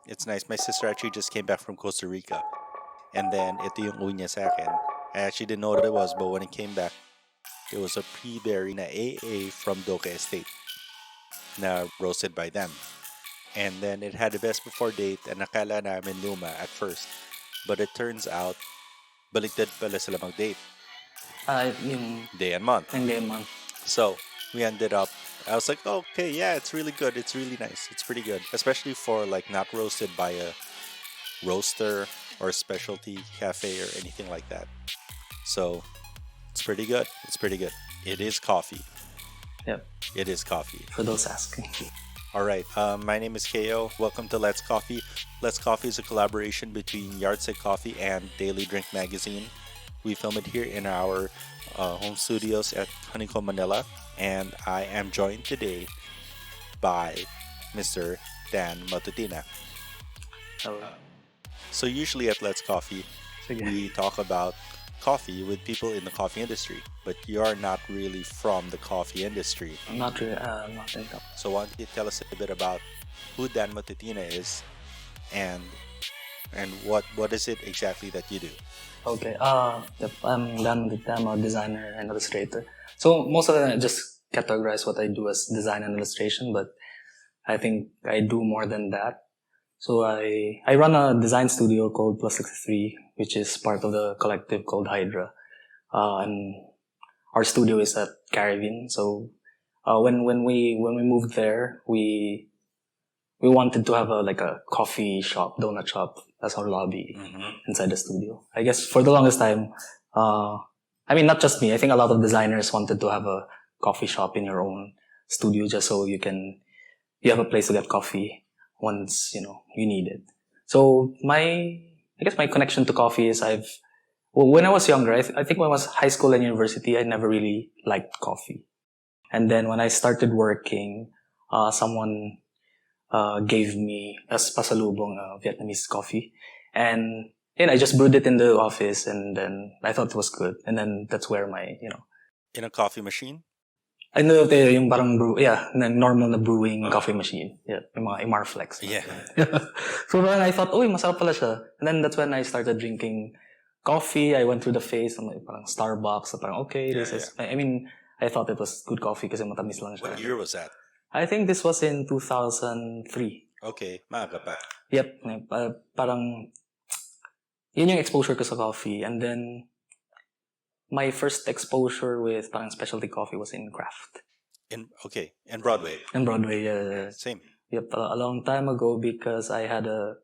It's nice. My sister actually just came back from Costa Rica. And then ito yung uwi niya sa akin. I actually didn't know what it was, but when it came back, it was a pre-berry na AA from Doca Estate na roasted by them. And then it had the best before date and nakala namin luma at first. But it turns out, baliktad pala sila mag-date. Yung Day and month. lemon. So we ended up, I was like, oh, okay, yeah, it's really good. It's really nice. It's pretty good. Especially for like not roasted by a roaster or a specialty cafe or anything like that. So it's pretty good. It's pretty good. It is coffee. Yep, It is coffee. for those asking. All right. My name is Kayo. Welcome to Let's Coffee. Let's Coffee is a collaboration between Yardstick Coffee and Daily Drink Magazine. We film it here in our home studios at Honeycomb, Manila. And I am joined today by Mr. Dan Matutina. So, So usually at Let's Coffee, sige. we talk about coffee with people in the coffee industry, but you're not really from the coffee industry. Not really, not really. So why don't you tell us a bit about who Dan Matutina is and what is it exactly that you do? Okay, yep, I'm Dan Matutina. I'm a designer and illustrator. So most of the time I just categorize what I do as design and illustration, but I think I do more than that. So I run a design studio called Plus63, which is part of the collective called Hydra. And our studio is at Caribbean. So when we moved there, we wanted to have a coffee shop, donut shop as our lobby inside the studio. I guess for the longest time, I mean not just me. I think a lot of designers wanted to have a coffee shop in your own studio just so you have a place to get coffee once you need it. So I guess my connection to coffee is when I was younger, I think when I was high school and university, I never really liked coffee. And then when I started working, someone gave me as pasalubong Vietnamese coffee. And I just brewed it in the office and then I thought it was good. And then that's where In a coffee machine? I know yung parang normal na brewing coffee machine. Yeah, yung mga Imarflex. Yeah. So then I thought, masarap pala siya. And then that's when I started drinking coffee. I went through the phase ng parang Starbucks. So parang, this is... I mean, I thought it was good coffee kasi matamis lang siya. What year was that? I think this was in 2003. Okay, maaga pa. Yep. Parang... Yun yung exposure ko sa coffee. And then... My first exposure with parang specialty coffee was in craft. In Broadway. In Broadway, yeah. Same. Yep, a long time ago because I had a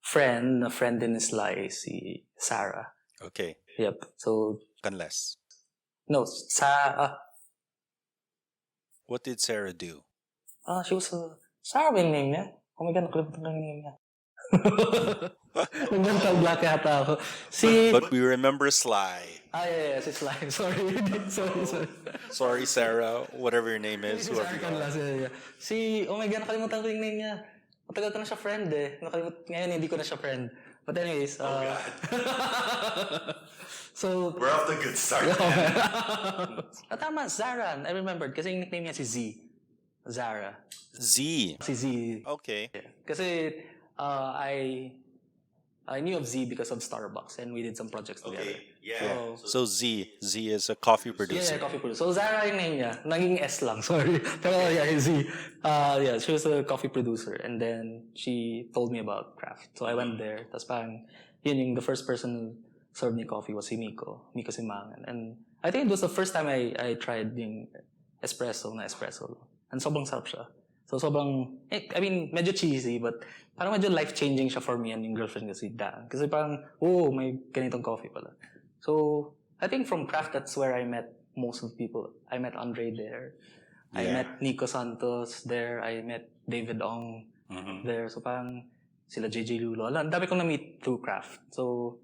friend in his life, si Sarah. Okay. Yep, so... Unless. No, What did Sarah do? She was a... Sarah ba yung name niya? Oh my God, nakalimutan ko yung name niya. Nag-mental block yata ako. But we remember Sly. Yeah, si Sly. Sorry. Sorry, Sarah. Whatever your name is. Whoever you are. Oh my God, nakalimutan ko yung name niya. Matagal ko na siya friend eh. Ngayon hindi ko na siya friend. But anyways, so... We're off the good start. Tama, Zara. I remembered kasi yung nickname niya si Z. Zara. Z. Si Z. Okay. Kasi I knew of Z because of Starbucks and we did some projects together. Okay. Yeah. So Z is a coffee producer. Yeah, coffee producer. So Zara yung name niya. Naging S lang, sorry. Pero Z. She was a coffee producer and then she told me about craft. So I went there. Tapos parang, the first person who served me coffee was si Miko Simangan. And I think it was the first time I tried yung espresso. And sobrang sarap siya. So sobrang, I mean, medyo cheesy, but parang medyo life-changing siya for me and yung girlfriend ko si Dan. Kasi parang, may ganitong coffee pala. So, I think from craft, that's where I met most of the people. I met Andre there. Yeah. I met Nico Santos there. I met David Ong there. So parang sila JJ Lulo. Ang dami kong na-meet through craft. So,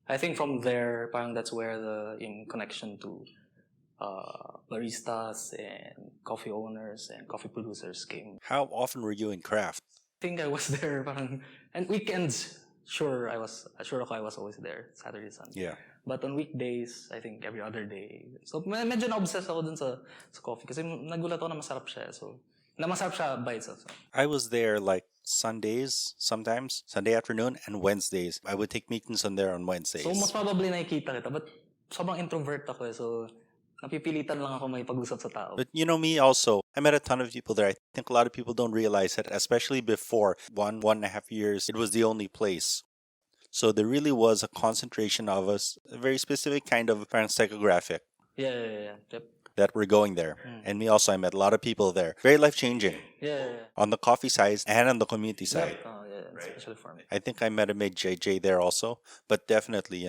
I think from there, parang that's where the connection to baristas and coffee owners and coffee producers came. How often were you in craft? I think I was there and weekends, sure I was always there, Saturday, Sunday. Yeah. But on weekdays, I think every other day. So medyo na-obsess ako dun sa coffee kasi nagulat ako na masarap siya. So, na masarap siya by itself. So. I was there like Sundays sometimes, Sunday afternoon and Wednesdays. I would take meetings on there on Wednesdays. So, most probably nakikita kita. But sobrang introvert ako eh. So, napipilitan lang ako may pag-usap sa tao. But you know me also, I met a ton of people there. I think a lot of people don't realize that, especially before 1.5 years, it was the only place. So there really was a concentration of us, a very specific kind of psychographic Yeah. Yep. that were going there. And me also, I met a lot of people there. Very life-changing Yeah. on the coffee side and on the community side. Yep. Oh, yeah. Especially for me. I think I met a mid JJ there also, but definitely,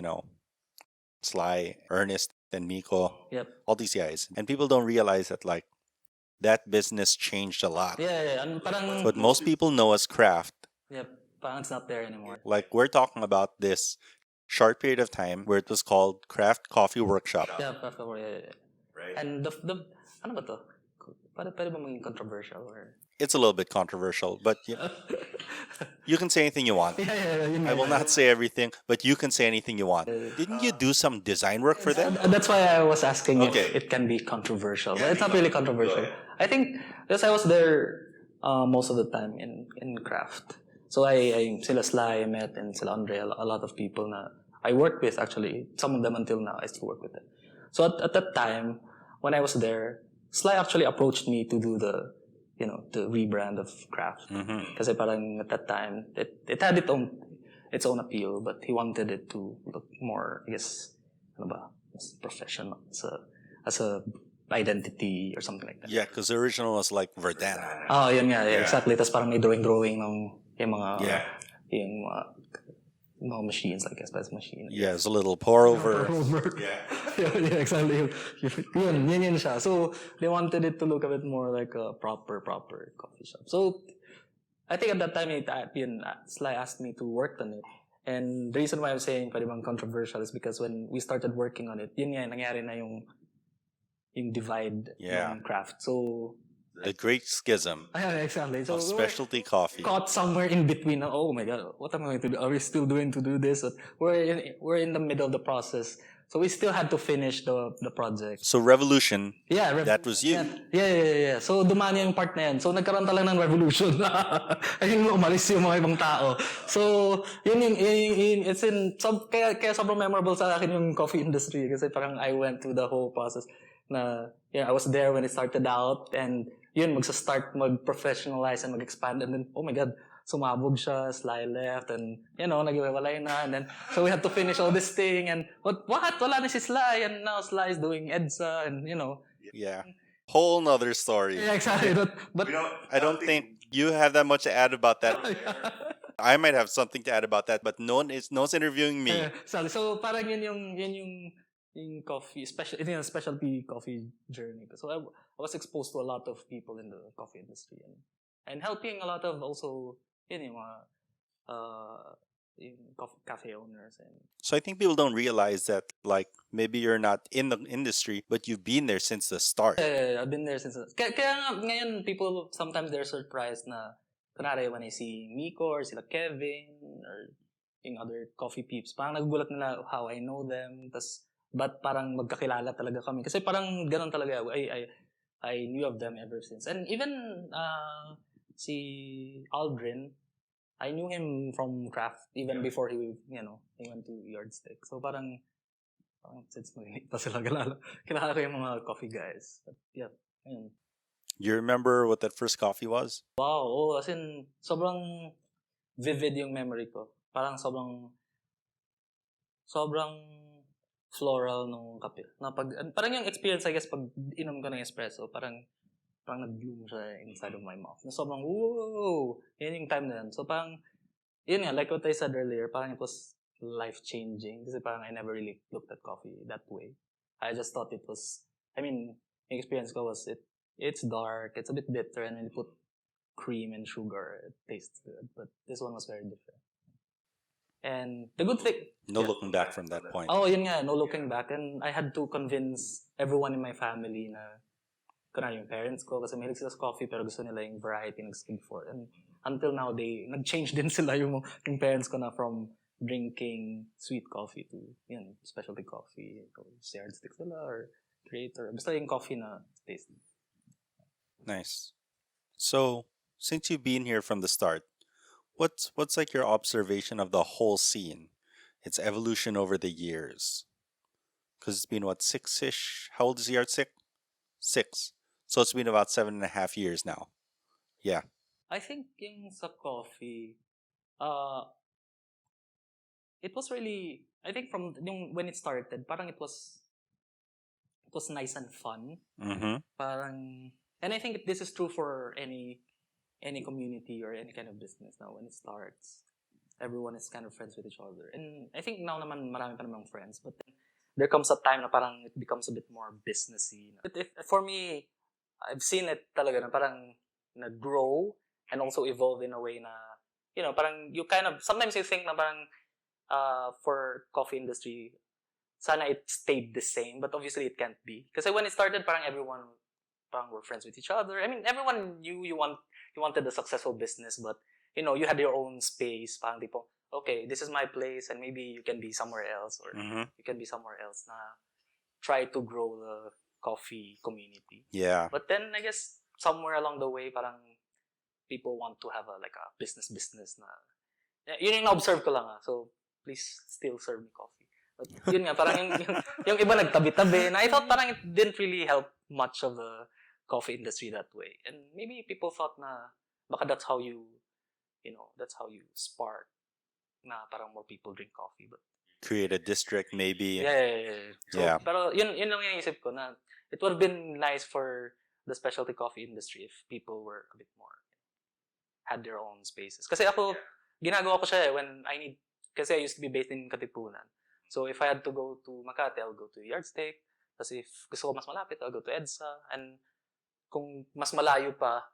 Sly, Ernest, and Miko, Yep. all these guys. And people don't realize that, like, that business changed a lot. Yeah. And parang, What most people know as craft, yep. Parang it's not there anymore. like, we're talking about this short period of time where it was called Craft Coffee Workshop. Yeah, yeah. Right. And the ano ba to? Pwede ba maging controversial or? It's a little bit controversial, but you can say anything you want. Yeah. I will not say everything, but you can say anything you want. Didn't you do some design work for them? That's why I was asking Okay. if it can be controversial. But it's not really controversial. I think because I was there most of the time in craft. So I sila Sly I met and sila Andre, a lot of people na I worked with actually. Some of them until now I still work with them. So at that time when I was there, Sly actually approached me to do the rebrand of craft. Kasi parang at that time it had its own appeal, but he wanted it to look more, I guess, as professional, as a identity or something like that. Yeah, because the original was like Verdana. Oh, yun nga, yeah, exactly. Tapos parang may drawing ng yung mga machines, like espresso machine. Yeah, it's a little pour over. Yeah, exactly. Yun siya. So they wanted it to look a bit more like a proper coffee shop. So I think at that time, Sly asked me to work on it. And the reason why I'm saying pwede bang controversial is because when we started working on it, yun nga, nangyari na yung divide ng craft. So the great schism. Yeah, exactly. So of specialty coffee. Caught somewhere in between. Oh my God, what am I going to do? Are we still doing to do this? We're in the middle of the process. So we still had to finish the project. So revolution, that was you. Yeah. So dumani yung part na yan. So nagkaroon talaga ng revolution. Ayun, umalis yung mga ibang tao. So kaya sobrang memorable sa akin yung coffee industry kasi parang I went through the whole process na I was there when it started out and yun, magsa-start mag-professionalize and mag-expand and then, oh my God, sumabog siya, Sly left, and, nag-iwalay na, and then, so we had to finish all this thing, and, what? Wala na si Sly, and now Sly is doing EDSA, and, Yeah. Whole nother story. Yeah, exactly, but I don't think you have that much to add about that. I might have something to add about that, but no one's interviewing me. So, parang yun yung coffee, specialty coffee journey. So I was exposed to a lot of people in the coffee industry and helping a lot of also yung cafe owners. And so I think people don't realize that, like, maybe you're not in the industry, but you've been there since the start. Yeah, I've been there since kaya nga ngayon people sometimes they're surprised na kunwari when I see Miko or sila Kevin or yung other coffee peeps, parang nagugulat nila how I know them, but parang magkakilala talaga kami. Kasi parang ganun talaga. I knew of them ever since. And even si Aldrin, I knew him from craft even before he went to Yardstick. So parang since maliit pa sila, kilala ko yung mga coffee guys. But yeah, ayun. You remember what that first coffee was? Wow, as in, sobrang vivid yung memory ko. Parang sobrang floral nung kape. Parang yung experience, I guess, pag inom ko ng espresso, parang nag-bloom siya inside of my mouth. Na sobrang, whoa! Yan yung time na yan. So parang, yun nga, like what I said earlier, parang it was life-changing. Kasi parang I never really looked at coffee that way. I just thought it was, yung experience ko was, it's dark, it's a bit bitter, and when you put cream and sugar, it tastes good. But this one was very different. And the good thing... No looking back from that point. Oh, yun nga, no looking back. And I had to convince everyone in my family na yung parents ko, kasi mahilig sila sa coffee, pero gusto nila yung variety ng skid for. And until now, nag-change din sila yung parents ko na from drinking sweet coffee to specialty coffee. Yardstick sila or Creator. Basta yung coffee na tasty. Nice. So, since you've been here from the start, What's like your observation of the whole scene, its evolution over the years? Because it's been what, six-ish? How old is Yardstick? Six. So it's been about 7.5 years now. Yeah. I think yung sa coffee, uh, it was really, I think from yung when it started, parang it was nice and fun. Mm-hmm. Parang, and I think this is true for any community or any kind of business now when it starts. Everyone is kind of friends with each other. And I think now naman marami pa namang friends. But then there comes a time na parang it becomes a bit more businessy. But for me, I've seen it talaga na parang nag-grow and also evolve in a way na, you know, parang you kind of, sometimes you think na parang for coffee industry, sana it stayed the same, but obviously it can't be. Kasi when it started, parang everyone parang were friends with each other. I mean, everyone knew you wanted a successful business, but you know, you had your own space. Parang tipo, okay, this is my place, and maybe you can be somewhere else, or Mm-hmm. you can be somewhere else. Na try to grow the coffee community. Yeah. But then I guess somewhere along the way, parang people want to have a like a business na. Yun yung na-observe ko lang So please still serve me coffee. But yun nga, parang yung iba nagtabi-tabi na I thought parang it didn't really help much of the coffee industry that way. And maybe people thought na baka that's how you know, that's how you spark na parang more people drink coffee. But Create a district, maybe. yeah. So, Yeah. pero yun lang yung isip ko na it would have been nice for the specialty coffee industry if people were a bit more, had their own spaces. Kasi ako, ginagawa ko siya when I need, kasi I used to be based in Katipunan. So if I had to go to Makati, I'll go to Yardstick. Tapos if gusto ko mas malapit, I'll go to EDSA. And kung mas malayo pa,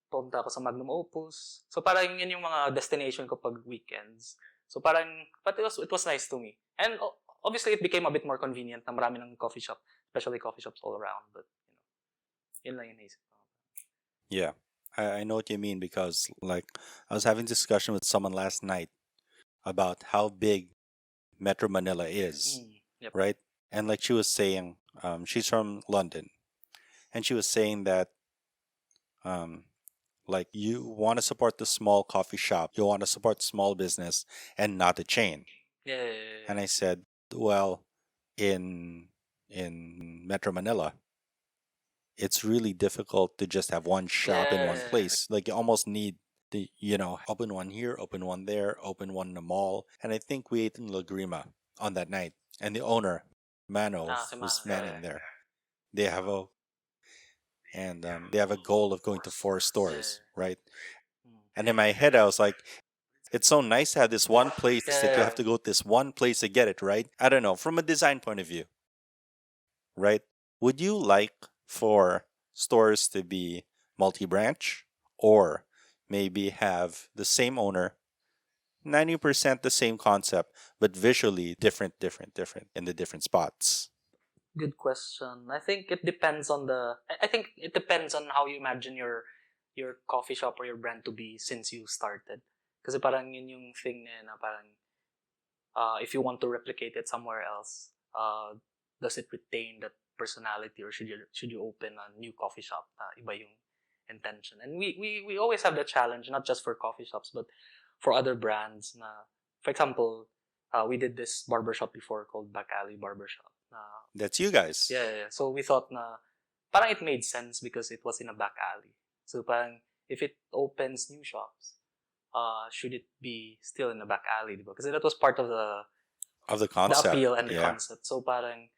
punta ako sa Magnum Opus. So parang yun yung mga destination ko pag weekends. So parang, but it was nice to me. And obviously, it became a bit more convenient na marami ng coffee shop, especially coffee shops all around. But, you know, yun lang yung naisip ko. Yeah. I know what you mean because, like, I was having discussion with someone last night about how big Metro Manila is, Yep. right? And like she was saying, she's from London, and she was saying that, like, you want to support the small coffee shop, you want to support small business, and not a chain. Yeah. And I said, well, in Metro Manila, it's really difficult to just have one shop in one Yeah. place. Like you almost need to, open one here, open one there, open one in the mall. And I think we ate in Lagrima on that night. And the owner, Mano, Si was Mano. manning there. They have a they have a goal of going to 4 stores, right? And in my head, I was like, it's so nice to have this one place that you have to go to this one place to get it, right? I don't know, from a design point of view, right? Would you like for stores to be multi-branch or maybe have the same owner, 90% the same concept, but visually different in the different spots? Good question. I think it depends on I think it depends on how you imagine your coffee shop or your brand to be since you started. Kasi parang yun yung thing na parang if you want to replicate it somewhere else, does it retain that personality or should you open a new coffee shop iba yung intention? And we always have the challenge, not just for coffee shops but for other brands na, for example, we did this barbershop before called Back Alley Barbershop. That's you guys. Yeah. So we thought na parang it made sense because it was in a back alley. So parang if it opens new shops, should it be still in the back alley, diba? Because that was part of the concept, the appeal and the concept. So parang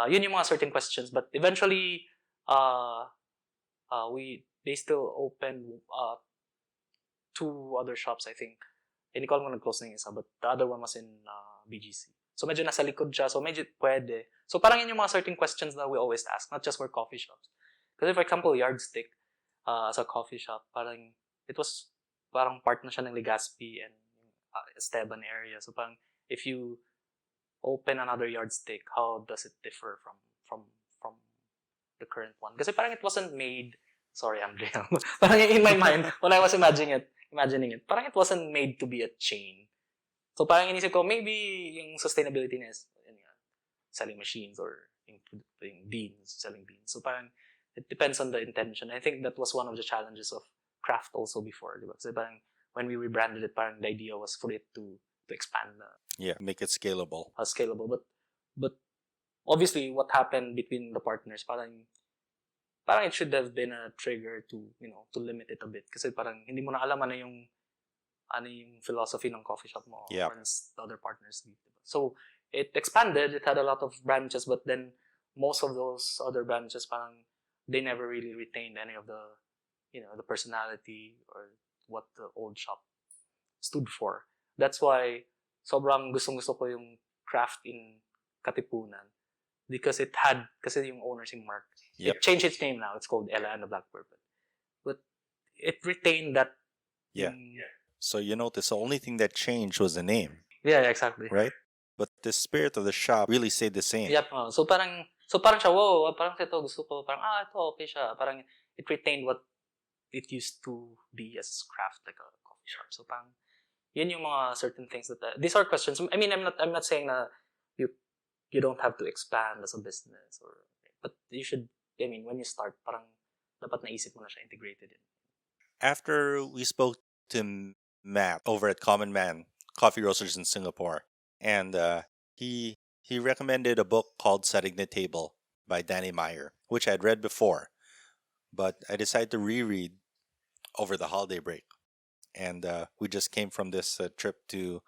yun yung mga certain questions, but eventually they still opened 2 other shops, I think. Hindi ko alam kung nag-close na yung isa, but the other one was in BGC. So medyo nasa likod siya, so medyo pwede. So parang yun yung mga certain questions that we always ask, not just for coffee shops. Kasi for example, Yardstick as a coffee shop, parang it was parang part na siya ng Legazpi and Esteban area. So parang if you open another Yardstick, how does it differ from the current one? Kasi parang it wasn't made, sorry, I'm real. Parang in my mind, when I was imagining it, parang it wasn't made to be a chain. So parang inisip ko, maybe yung sustainability na is selling machines or yung beans, selling beans. So parang it depends on the intention. I think that was one of the challenges of craft also before, diba? Kasi parang when we rebranded it, parang the idea was for it to expand, Yeah, make it scalable. scalable. But obviously, what happened between the partners, parang it should have been a trigger to, to limit it a bit. Kasi parang hindi mo na alam ano yung philosophy ng coffee shop mo, Yeah. once the other partners leave. So it expanded. It had a lot of branches, but then most of those other branches, parang they never really retained any of the, the personality or what the old shop stood for. That's why sobrang gustong-gusto ko yung craft in Katipunan, because it had, kasi yung owner si Mark, Yep. it changed its name now. It's called Ella and the Black Purple. But it retained that. Yeah. So you notice the only thing that changed was the name, Yeah, exactly. right? But the spirit of the shop really stayed the same. Yep. So parang siya, wow, parang ito gusto ko, parang ito okay siya. Parang it retained what it used to be as craft, like a coffee shop. So parang yun yung mga certain things that these are questions. I mean, I'm not saying na you don't have to expand as a business, but you should. I mean, when you start, parang dapat naisip mo na siya integrated in. After we spoke to Matt over at Common Man Coffee Roasters in Singapore, and he recommended a book called Setting the Table by Danny Meyer, which I'd read before, but I decided to reread over the holiday break. And we just came from this trip to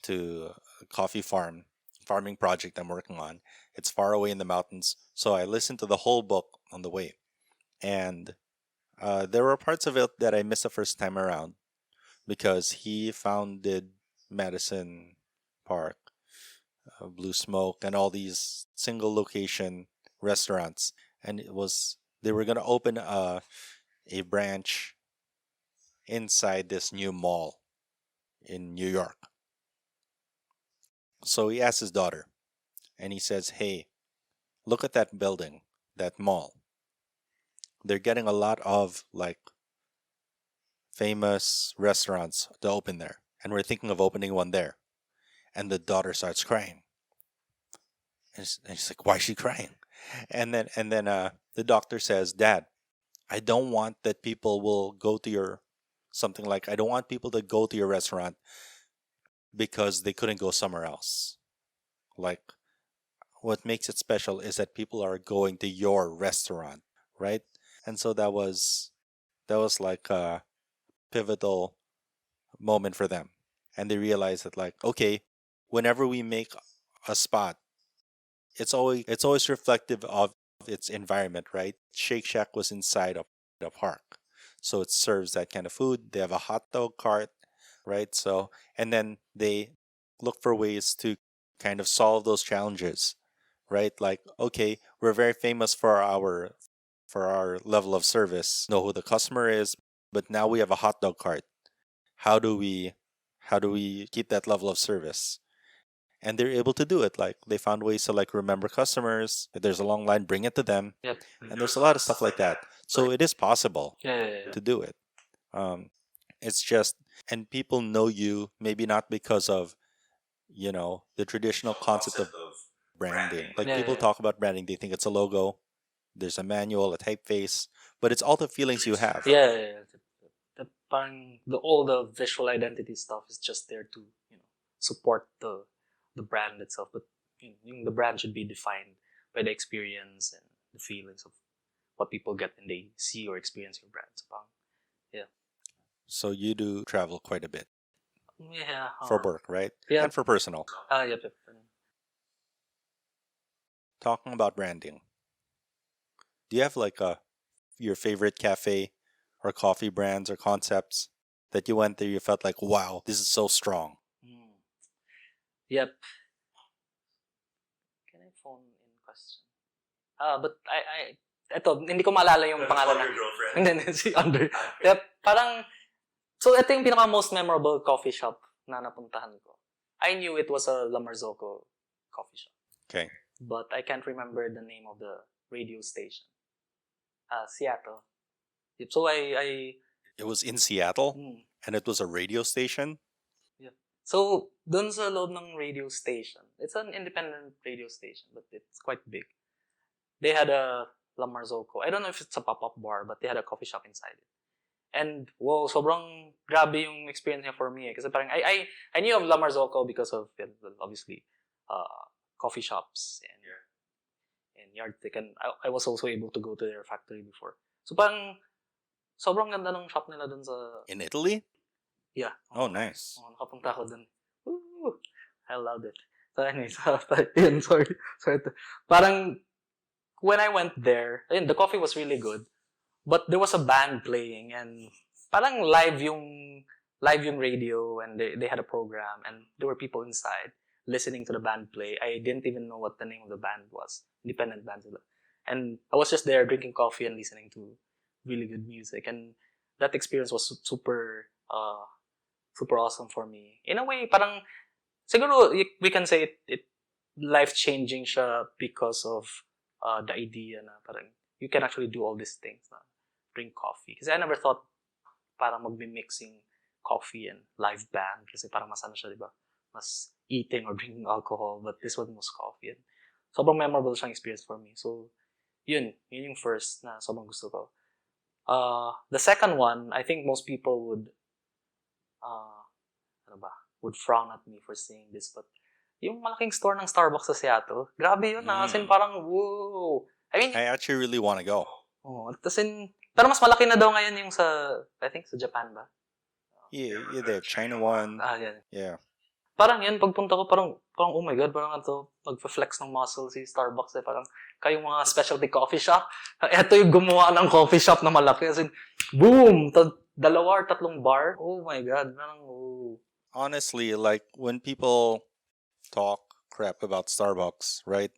a coffee farming project I'm working on. It's far away in the mountains, so I listened to the whole book on the way, and there were parts of it that I missed the first time around because he founded Madison Park, Blue Smoke, and all these single location restaurants, and they were going to open a branch inside this new mall in New York. So he asked his daughter, and he says, "Hey, look at that building, that mall. They're getting a lot of like famous restaurants to open there, and we're thinking of opening one there." And the daughter starts crying, and she's like, "Why is she crying?" And then the doctor says, "Dad, I don't want that people will go to your something like I don't want people to go to your restaurant because they couldn't go somewhere else. Like, what makes it special is that people are going to your restaurant, right?" And so that was like a pivotal moment for them, and they realized that like, okay, whenever we make a spot, it's always reflective of its environment, right? Shake Shack was inside a park, so it serves that kind of food. They have a hot dog cart, right? So, and then they look for ways to kind of solve those challenges, right? Like, okay, we're very famous for our level of service, know who the customer is, but now we have a hot dog cart. How do we keep that level of service? And they're able to do it. Like, they found ways to like remember customers. If there's a long line, bring it to them. Yep. And there's a lot of stuff like that. So it is possible Yeah. to do it. It's just, and people know you maybe not because of the traditional concept of branding. Like, people talk about branding, they think it's a logo, there's a manual, a typeface, but it's all the feelings you have. Yeah. All the visual identity stuff is just there to support the brand itself, but the brand should be defined by the experience and the feelings of what people get when they see or experience your brand. So yeah. So you do travel quite a bit. Yeah. For work, right? Yeah. And for personal. Yep. Talking about branding, do you have like your favorite cafe or coffee brands or concepts that you went there, you felt like, wow, this is so strong? Yep. Can I phone in question? But eto, hindi ko maalala yung pangalan ng girlfriend. Hindi, si Under. Yep, parang, so ito yung pinaka most memorable coffee shop na napuntahan ko. I knew it was a La Marzocco coffee shop. Okay. But I can't remember the name of the radio station. Seattle. Yep. So It was in Seattle, and it was a radio station? Yep. So, dun sa loob ng radio station, it's an independent radio station, but it's quite big. They had a La Marzocco. I don't know if it's a pop-up bar, but they had a coffee shop inside it. And wow, sobrang grabe yung experience niya for me. Kasi parang I knew of La Marzocco because of obviously coffee shops and Yardstick, and I was also able to go to their factory before. So parang sobrang ganda ng shop nila dun sa... In Italy? Yeah. Oh, nice. Nakapunta ako dun. Woo! I loved it. So anyway, yun, sorry. Parang when I went there, the coffee was really good, but there was a band playing and parang live yung radio, and they had a program and there were people inside listening to the band play. I didn't even know what the name of the band was. Independent band. And I was just there drinking coffee and listening to really good music, and that experience was super awesome for me. In a way, parang siguro we can say it life-changing siya because of the idea na parang you can actually do all these things na drink coffee. Kasi I never thought parang magbi-mixing coffee and live band kasi parang mas ano siya, di ba? Mas eating or drinking alcohol, but this one was coffee. And sobrang memorable siyang experience for me. So, yun yung first na sobrang gusto ko. The second one, I think most people would frown at me for saying this, but yung malaking store ng Starbucks sa Seattle, grabe yun na. As in parang, whoa. I mean, I actually really want to go. Oh, as in, pero mas malaki na daw ngayon yung I think sa Japan ba? Yeah, the China one. Yan. Yeah. Parang yan, pagpunta ko, parang oh my God, parang ito, mag-flex ng muscle si Starbucks eh. Parang kayong mga specialty coffee shop. Ito yung gumawa ng coffee shop na malaki. As in, boom! 2 or 3 bar. Oh my God. Parang, oh. Honestly, like when people talk crap about Starbucks, right?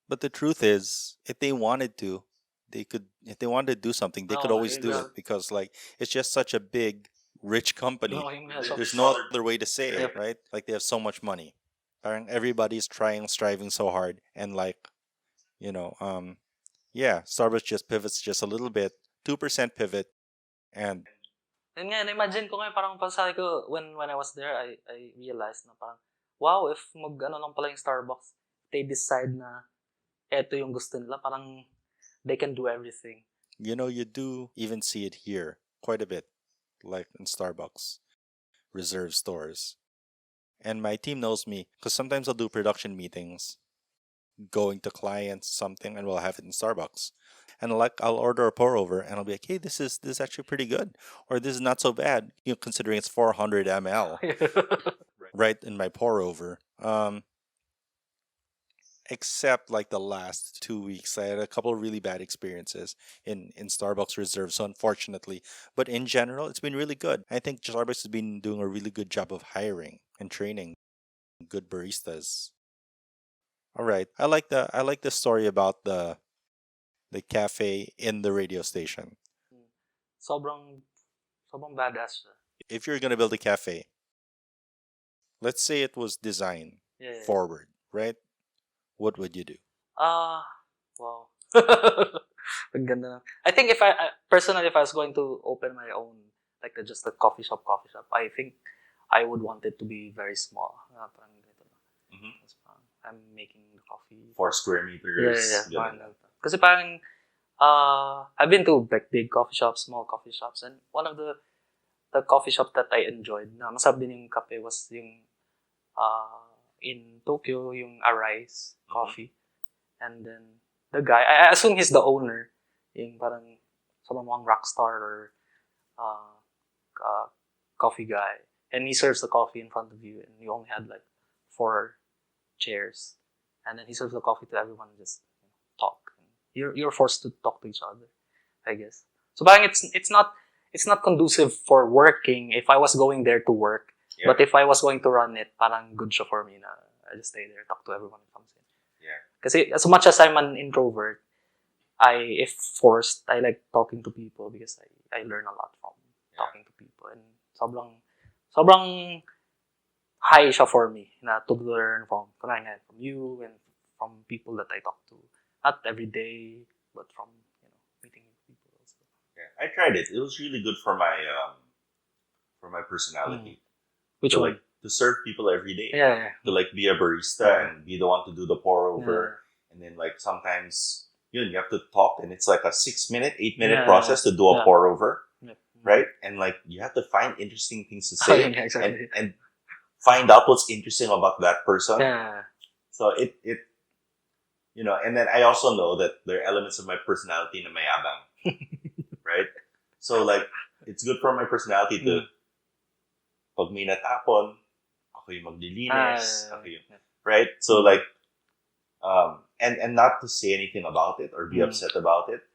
But the truth is, if they wanted to, they could. If they wanted to do something, they could always do it because, like, it's just such a big, rich company. There's no other way to say it, right? Like they have so much money. Everybody's striving so hard, and like, Starbucks just pivots just a little bit, 2% pivot, and. Yun nga, imagine ko ngayon, parang pasabi ko, when I was there, I realized na parang, wow, if lang pala yung Starbucks, they decide na eto yung gusto nila, parang they can do everything. You do even see it here quite a bit, like in Starbucks, reserve stores. And my team knows me, because sometimes I'll do production meetings, going to clients, something, and we'll have it in Starbucks. And like I'll order a pour over and I'll be like, hey, this is actually pretty good, or this is not so bad, considering it's 400 ml, right in my pour over. Except like the last 2 weeks, I had a couple of really bad experiences in Starbucks Reserve. So unfortunately, but in general, it's been really good. I think Starbucks has been doing a really good job of hiring and training good baristas. All right, I like the story about the cafe in the radio station. Sobrang badass. If you're gonna build a cafe, let's say it was designed forward, right? What would you do? Wow. Ang ganda na. I think if I was going to open my own, like just a coffee shop, I think I would want it to be very small. Parang ganito na. I'm making the coffee. 4 square meters. Yeah. Kasi parang, I've been to big coffee shops, small coffee shops, and one of the coffee shop that I enjoyed, na masarap din yung kape, was yung in Tokyo, yung Arise Coffee. And then the guy, I assume he's the owner, yung parang sobrang rock star or coffee guy. And he serves the coffee in front of you, and you only had like 4 chairs. And then he serves the coffee to everyone and just talk. You're forced to talk to each other, I guess. So parang it's not conducive for working if I was going there to work. Yeah. But if I was going to run it, parang good siya for me na I just stay there, talk to everyone who comes in. Yeah. Kasi as much as I'm an introvert, if forced, I like talking to people because I learn a lot from talking to people. And sobrang high siya for me na to learn from you and from people that I talk to. Not every day, but from meeting people also. Yeah, I tried it. It was really good for my personality. Which to, one? Like, to serve people every day. Yeah. To like be a barista and be the one to do the pour over. Yeah. And then like sometimes you have to talk, and it's like a 6-minute, 8-minute process to do a pour over. Yeah. right? And like you have to find interesting things to Oh, say yeah, exactly. and find out what's interesting about that person. Yeah. So it and then I also know that there are elements of my personality na mayabang, right? So like it's good for my personality to pag may natapon, ako yung maglilinis, ako yung, right? So like and not to say anything about it or be upset about it.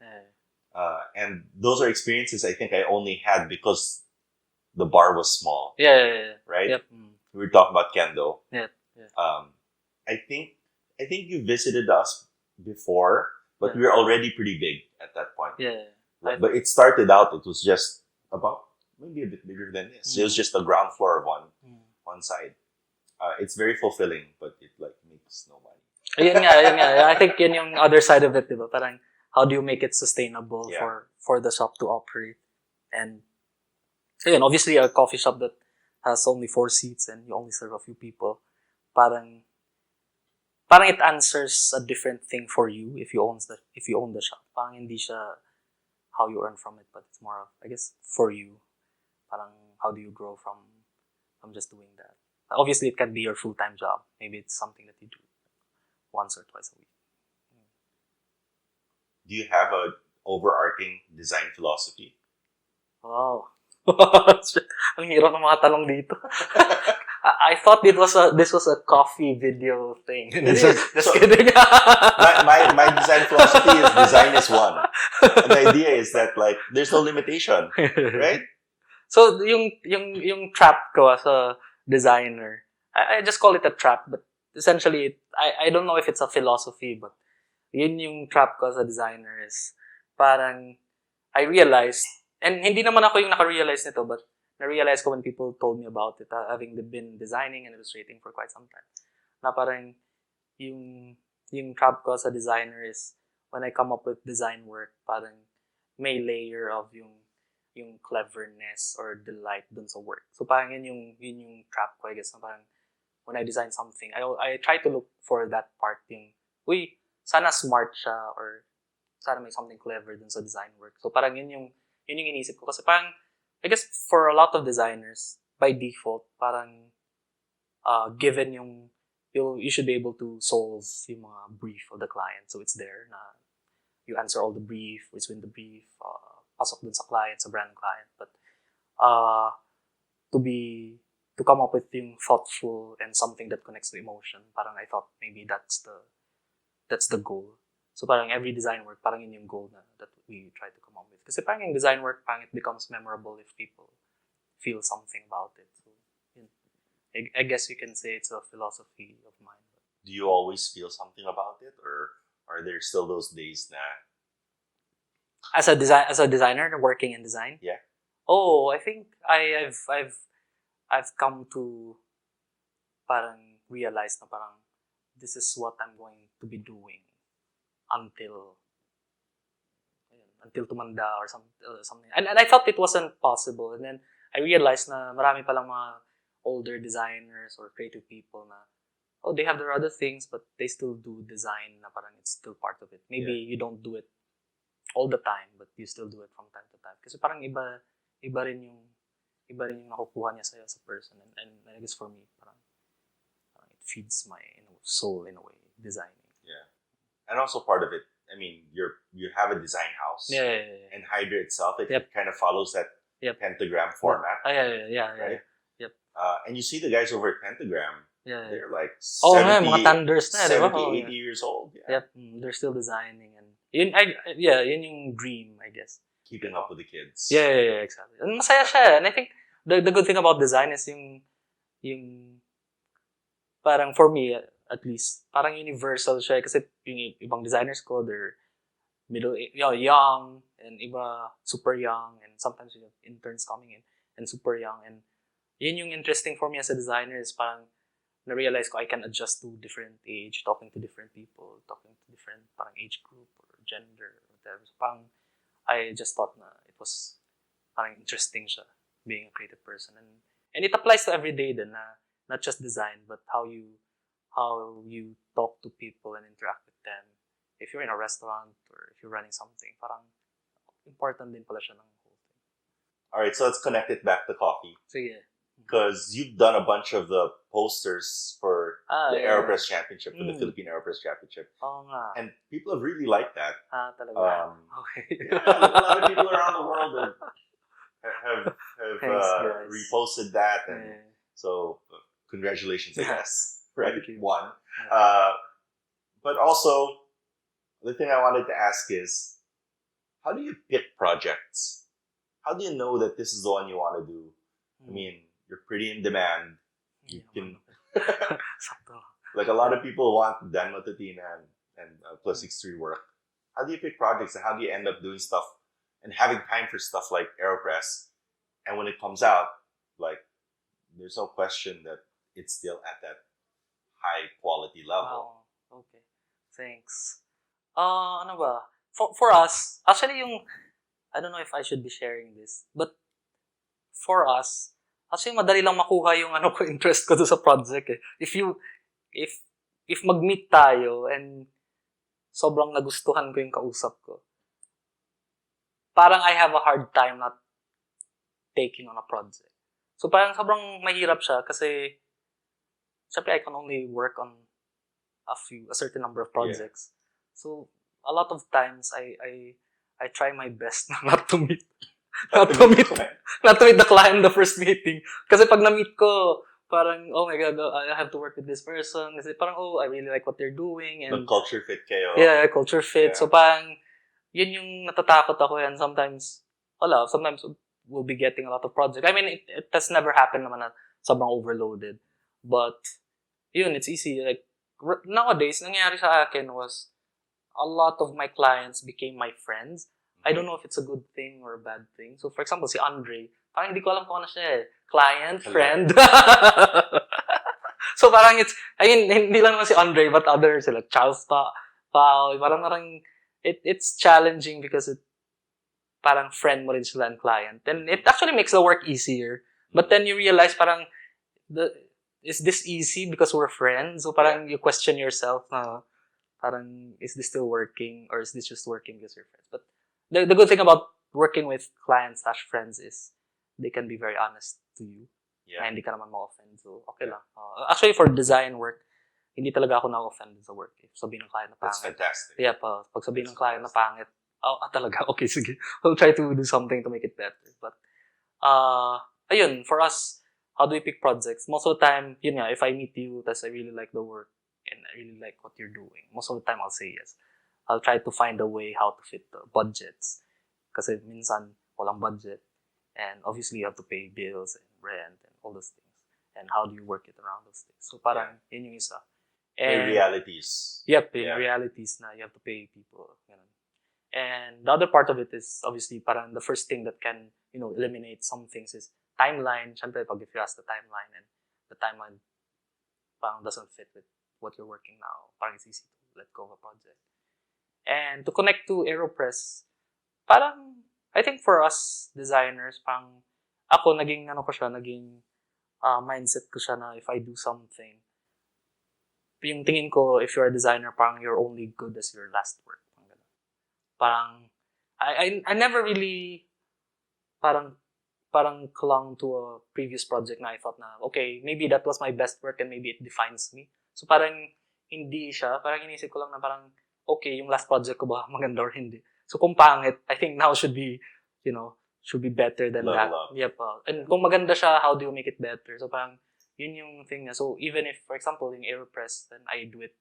And those are experiences I think I only had because the bar was small. Yeah. Right? Yep. We were talking about kendo. Yeah. I think you visited us before, but we were already pretty big at that point. Yeah. But it started out, it was just about maybe a bit bigger than this. It was just the ground floor of one side. It's very fulfilling, but it like makes no money. Ayun nga. I think yun yung other side of it, diba? Parang, how do you make it sustainable for the shop to operate? And, ayun, obviously a coffee shop that has only 4 seats and you only serve a few people, parang it answers a different thing for you if you own the shop. Parang hindi siya how you earn from it, but it's more of, I guess, for you. Parang, how do you grow from just doing that? Obviously, it can be your full-time job. Maybe it's something that you do once or twice a week. Do you have a overarching design philosophy? Wow. Ang hirap ng mga tanong dito. I thought this was a coffee video thing. Just kidding. my design philosophy is design is one. And the idea is that like there's no limitation, right? So yung trap ko as a designer, I just call it a trap, but essentially I don't know if it's a philosophy, but yun yung trap ko as a designer is parang I realized, and hindi naman ako yung naka-realize nito, but na-realize ko when people told me about it, having been designing and illustrating for quite some time, na parang yung trap ko as a designer is when I come up with design work, parang may layer of yung cleverness or delight dun sa work. So parang yun yung trap ko, I guess, na parang when I design something, I try to look for that part, yung, uy, sana smart siya or sana may something clever dun sa design work. So parang yun yung inisip ko. Kasi parang, I guess for a lot of designers, by default, parang given you should be able to solve yung mga brief of the client. So it's there na you answer all the brief, it's win the brief, pasok dun sa client, sa brand client. But to come up with yung thoughtful and something that connects to emotion, parang I thought maybe that's the goal. So parang every design work, parang yun yung goal that we try to come up with. Kasi parang yung design work, parang it becomes memorable if people feel something about it. So yun. I guess you can say it's a philosophy of mine. Do you always feel something about it, or are there still those days na? As a designer working in design? Yeah. Oh, I think I've come to parang realize na parang this is what I'm going to be doing until tumanda or something. And I thought it wasn't possible. And then I realized na marami palang mga older designers or creative people na, they have their other things, but they still do design na parang it's still part of it. Maybe you don't do it all the time, but you still do it from time to time. Kasi parang iba rin yung nakukuha niya sa'yo as a person. And I guess for me, parang it feeds my soul in a way, designing. Yeah. And also part of it, I mean, you have a design house. Yeah. And Hydra itself, it kind of follows that pentagram format. Yeah. Right? Yep. And you see the guys over at Pentagram, they're like 70, mga thunders na, 70, 80 years old. Yeah. Yep, they're still designing. And yun yung dream, I guess. Keeping up with the kids. Yeah, exactly. And masaya siya. And I think the good thing about design is yung parang for me, at least, parang universal siya. Kasi yung ibang designers ko, they're young, and iba super young, and sometimes you have interns coming in and super young. And yun yung interesting for me as a designer is parang na-realize ko I can adjust to different age, talking to different people, talking to different parang age group or gender or whatever. So parang I just thought na it was parang interesting siya, being a creative person. And it applies to every day din na not just design, but how you talk to people and interact with them. If you're in a restaurant or if you're running something, parang important din pala siya ng whole thing. All right, so let's connect it back to coffee. Sige. Because you've done a bunch of the posters for the yeah. AeroPress Championship, for the Philippine AeroPress Championship. Oo nga. And people have really liked that. Talaga. Okay. Yeah, like a lot of people around the world have Thanks, guys. reposted that. And Yeah. so, congratulations, I guess. Right? Thank you. One. But also, the thing I wanted to ask is, how do you pick projects? How do you know that this is the one you want to do? I mean, you're pretty in demand. You can, Sakto. like a lot of people want Dan Matutina and Plus63 work. How do you pick projects and how do you end up doing stuff and having time for stuff like AeroPress? And when it comes out, like, there's no question that it's still at that high quality level. Wow. Okay. Thanks. Ano ba? For us, actually yung, I don't know if I should be sharing this, but for us, actually madali lang makuha yung interest ko doon sa project eh. If mag-meet tayo and sobrang nagustuhan ko yung kausap ko, parang I have a hard time not taking on a project. So parang sobrang mahirap siya kasi syempre I can only work on a certain number of projects. Yeah. So a lot of times I try my best not to meet the client in the first meeting. Kasi pag na-meet ko, parang, oh my God, I have to work with this person. Kasi parang, oh, I really like what they're doing. And the culture fit kayo. Yeah, culture fit. Yeah. So parang, yun yung natatakot ako yan. Sometimes we'll be getting a lot of projects. I mean, it has never happened naman na sobrang overloaded. But, yun, it's easy. Like, nowadays, nangyayari sa akin was, a lot of my clients became my friends. I don't know if it's a good thing or a bad thing. So, for example, si Andre, parang hindi ko alam kung ano siya eh. Client, friend. So, parang hindi lang naman si Andre, but others, like Charles Pao, parang it's challenging because parang friend mo rin sila and client. And it actually makes the work easier. But then you realize parang, is this easy because we're friends? So, parang you question yourself na, parang, is this still working? Or is this just working because you're friends? But the good thing about working with clients/friends is they can be very honest to you. Yeah. Na hindi ka naman ma-offend. So, okay lang. Actually, for design work, hindi talaga ako na-offend sa work. If sabihin ng client na pangit. That's fantastic. Yeah, pag sabihin ng client na pangit, talaga, okay, sige. We'll try to do something to make it better. But, ayun, for us, how do we pick projects? Most of the time, yun nga, if I meet you, tas I really like the work, and I really like what you're doing, most of the time I'll say yes. I'll try to find a way how to fit the budgets. Kasi minsan, walang budget. And obviously, you have to pay bills and rent and all those things. And how do you work it around those things? So parang, yun yung isa. And realities. Yep, realities na you have to pay people. Ganun. And the other part of it is, obviously, parang the first thing that can, eliminate some things is timeline. Siyempre, if you ask the timeline and the timeline parang doesn't fit with what you're working now, parang it's easy to let go of a project. And to connect to AeroPress, parang, I think for us designers, parang, ako, naging mindset ko siya na if I do something, yung tingin ko, if you're a designer, parang you're only good as your last work. Parang, I never really, parang clung to a previous project na I thought na, okay, maybe that was my best work and maybe it defines me. So parang hindi siya, parang inisip ko lang na parang, okay, yung last project ko ba maganda or hindi. So kung pangit, I think now should be better than Level that. Up. Yep. And kung maganda siya, how do you make it better? So parang, yun yung thing na. So even if, for example, yung AeroPress, then I do it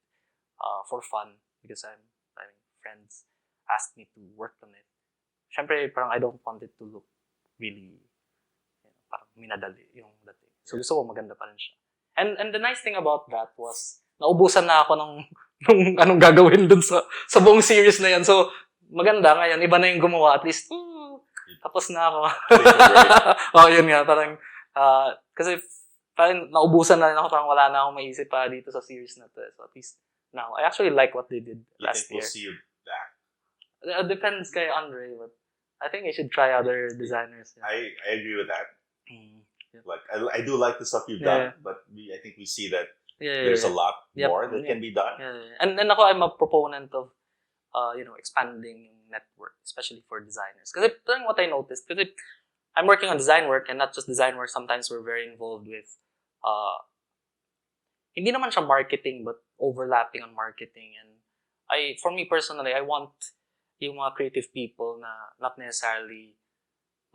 for fun because friends asked me to work on it. Syempre, parang I don't want it to look really parang minadali yung dating. So gusto ko maganda pa rin siya. And the nice thing about that was naubusan na ako ng anong gagawin dun sa buong series na yan. So maganda ngayon, iba na yung gumawa at least. Tapos na ako. Yun nga, parang kasi parang naubusan na rin ako, parang wala na akong maisip pa dito sa series na to. So at least now, I actually like what they did last year. We'll see you back? Depends kay Andre, but I think I should try other designers. Yeah. I agree with that. Yep. Like I do like the stuff you've done, but I think we see that there's a lot more that can be done. And ako, I'm a proponent of expanding yung network, especially for designers. Kasi parang what I noticed, kasi I'm working on design work, and not just design work. Sometimes we're very involved with, hindi naman siya marketing, but overlapping on marketing. And for me personally, I want yung mga creative people na not necessarily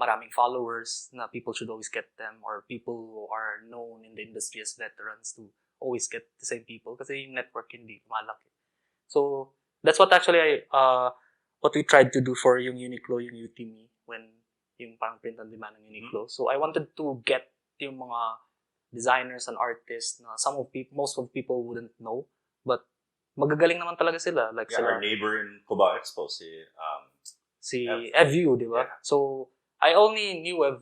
maraming followers, na people should always get them, or people who are known in the industry as veterans to always get the same people, kasi yung network hindi malaki. So that's what actually what we tried to do for yung Uniqlo, yung UTME, when yung parang print on demand ng Uniqlo. So I wanted to get yung mga designers and artists na most of people wouldn't know, but magagaling naman talaga sila. Like our neighbor in Cubao Expo, si Evu, di ba? Yeah. So I only knew Ev